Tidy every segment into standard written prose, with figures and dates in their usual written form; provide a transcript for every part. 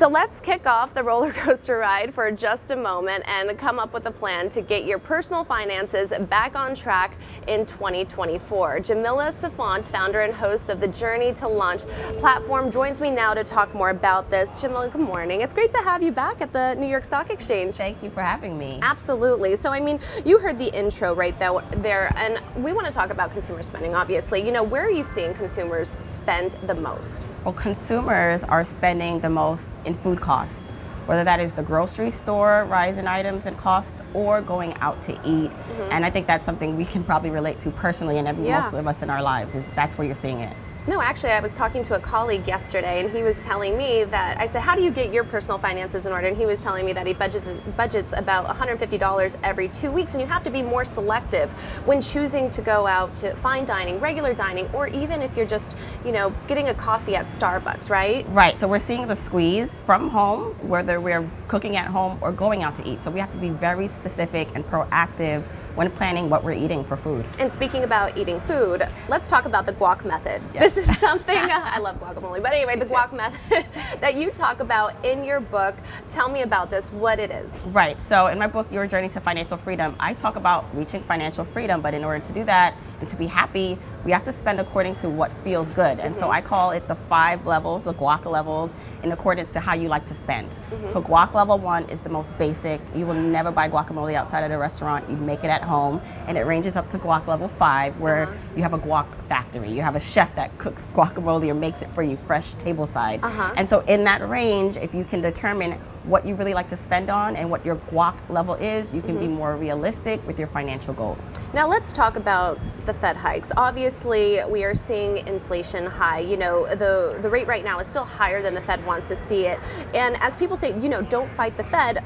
So let's kick off the roller coaster ride for just a moment and come up with a plan to get your personal finances back on track in 2024. Jamila Souffrant, founder and host of the Journey to Launch platform, joins me now to talk more about this. Jamila, good morning. It's great to have you back at the New York Stock Exchange. Thank you for having me. Absolutely. So, I mean, you heard the intro right there, and we want to talk about consumer spending, obviously. You know, where are you seeing consumers spend the most? Well, consumers are spending the most in food costs, whether that is the grocery store, rise in items and cost, or going out to eat. And I think that's something we can probably relate to personally, and most of us in our lives, is that's where you're seeing it. No, actually, I was talking to a colleague yesterday, and he was telling me that, I said, how do you get your personal finances in order? And he was telling me that he budgets about $150 every 2 weeks, and you have to be more selective when choosing to go out to fine dining, regular dining, or even if you're just, you know, getting a coffee at Starbucks, right? Right, so we're seeing the squeeze from home, whether we're cooking at home or going out to eat. So we have to be very specific and proactive when planning what we're eating for food. And speaking about eating food, let's talk about the guac method. Yes. This is something, I love guacamole, but anyway, the guac method that you talk about in your book. Tell me about this, what it is. Right, so in my book, Your Journey to Financial Freedom, I talk about reaching financial freedom, but in order to do that and to be happy, we have to spend according to what feels good. And so I call it the 5 levels, the guac levels, in accordance to how you like to spend. So guac level 1 is the most basic. You will never buy guacamole outside at a restaurant. You make it at home, and it ranges up to guac level 5, where you have a guac factory. You have a chef that cooks guacamole or makes it for you fresh tableside. And so in that range, if you can determine what you really like to spend on and what your guac level is, you can be more realistic with your financial goals. Now let's talk about the Fed hikes. Obviously, we are seeing inflation high. You know, the rate right now is still higher than the Fed wants to see it. And as people say, you know, don't fight the Fed,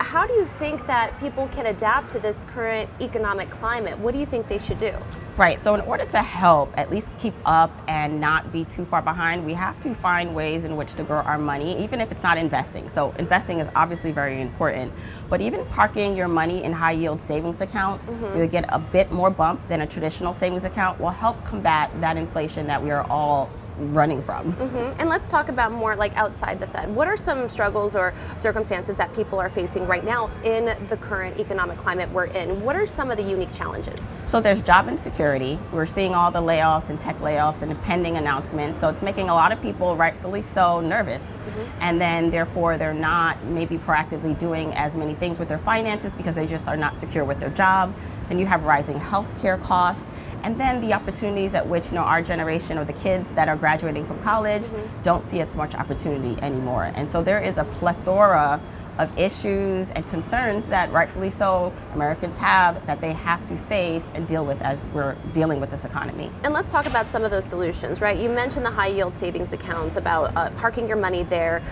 how do you think that people can adapt to this current economic climate? What do you think they should do? Right, so in order to help at least keep up and not be too far behind, we have to find ways in which to grow our money, even if it's not investing. So investing is obviously very important, but even parking your money in high yield savings accounts, you'll get a bit more bump than a traditional savings account, will help combat that inflation that we are all running from. And let's talk about more like outside the Fed. What are some struggles or circumstances that people are facing right now in the current economic climate we're in? What are some of the unique challenges? So there's job insecurity. We're seeing all the layoffs and tech layoffs and the pending announcements. So it's making a lot of people, rightfully so, nervous. And then therefore they're not maybe proactively doing as many things with their finances because they just are not secure with their job. Then you have rising healthcare costs. And then the opportunities at which, you know, our generation or the kids that are graduating from college don't see as much opportunity anymore. And so there is a plethora of issues and concerns that rightfully so Americans have that they have to face and deal with as we're dealing with this economy. And let's talk about some of those solutions, right? You mentioned the high yield savings accounts, about parking your money there.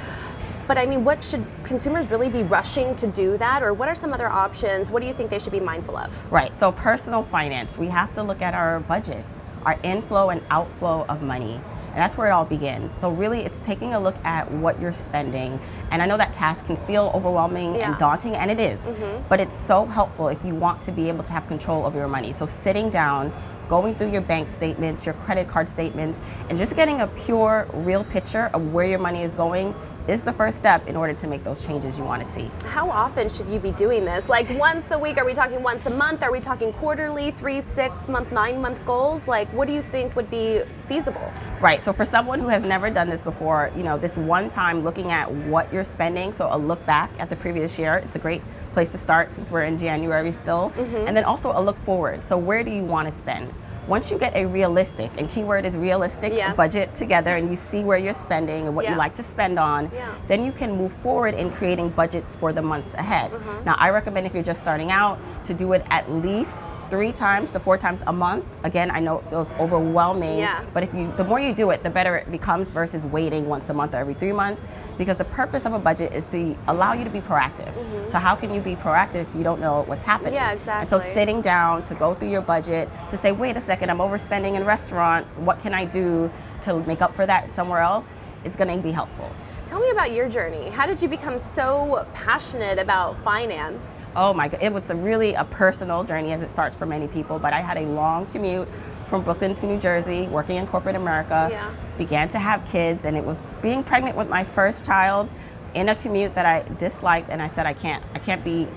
But I mean, what should consumers really be rushing to do that? Or what are some other options? What do you think they should be mindful of? Right, so personal finance, we have to look at our budget, our inflow and outflow of money. And that's where it all begins. So really it's taking a look at what you're spending. And I know that task can feel overwhelming and daunting, and it is. But it's so helpful if you want to be able to have control over your money. So sitting down, going through your bank statements, your credit card statements, and just getting a pure, real picture of where your money is going is the first step in order to make those changes you want to see. How often should you be doing this? Like once a week? Are we talking once a month? Are we talking quarterly, 3, 6 month, 9-month goals? Like, what do you think would be feasible? Right, so for someone who has never done this before, you know, this one time looking at what you're spending, so a look back at the previous year, it's a great place to start since we're in January still. And then also a look forward. So where do you want to spend? Once you get a realistic, and keyword is realistic, budget together, and you see where you're spending and what you like to spend on, then you can move forward in creating budgets for the months ahead. Now, I recommend if you're just starting out to do it at least 3 times to 4 times a month. Again, I know it feels overwhelming, but the more you do it, the better it becomes versus waiting once a month or every 3 months, because the purpose of a budget is to allow you to be proactive. So how can you be proactive if you don't know what's happening? Yeah, exactly. And so sitting down to go through your budget, to say, wait a second, I'm overspending in restaurants, what can I do to make up for that somewhere else, is going to be helpful. Tell me about your journey. How did you become so passionate about finance? Oh my God, it was really a personal journey, as it starts for many people, but I had a long commute from Brooklyn to New Jersey, working in corporate America, began to have kids, and it was being pregnant with my first child in a commute that I disliked, and I said, I can't do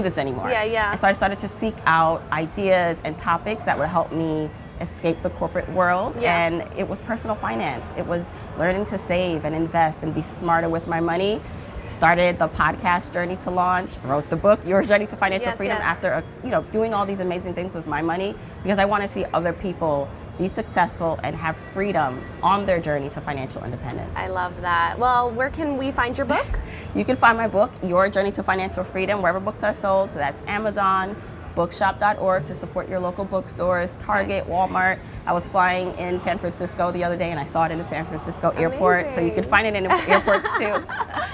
this anymore. Yeah. And so I started to seek out ideas and topics that would help me escape the corporate world. Yeah. And it was personal finance. It was learning to save and invest and be smarter with my money. Started the podcast Journey to Launch, wrote the book Your Journey to Financial Freedom after doing all these amazing things with my money, because I want to see other people be successful and have freedom on their journey to financial independence. I love that. Well, where can we find your book? You can find my book, Your Journey to Financial Freedom, wherever books are sold. So that's Amazon, bookshop.org to support your local bookstores, Target, Walmart. I was flying in San Francisco the other day and I saw it in the San Francisco airport. So you can find it in airports too.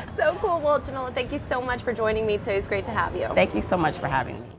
So cool. Well, Jamila, thank you so much for joining me today. It's great to have you. Thank you so much for having me.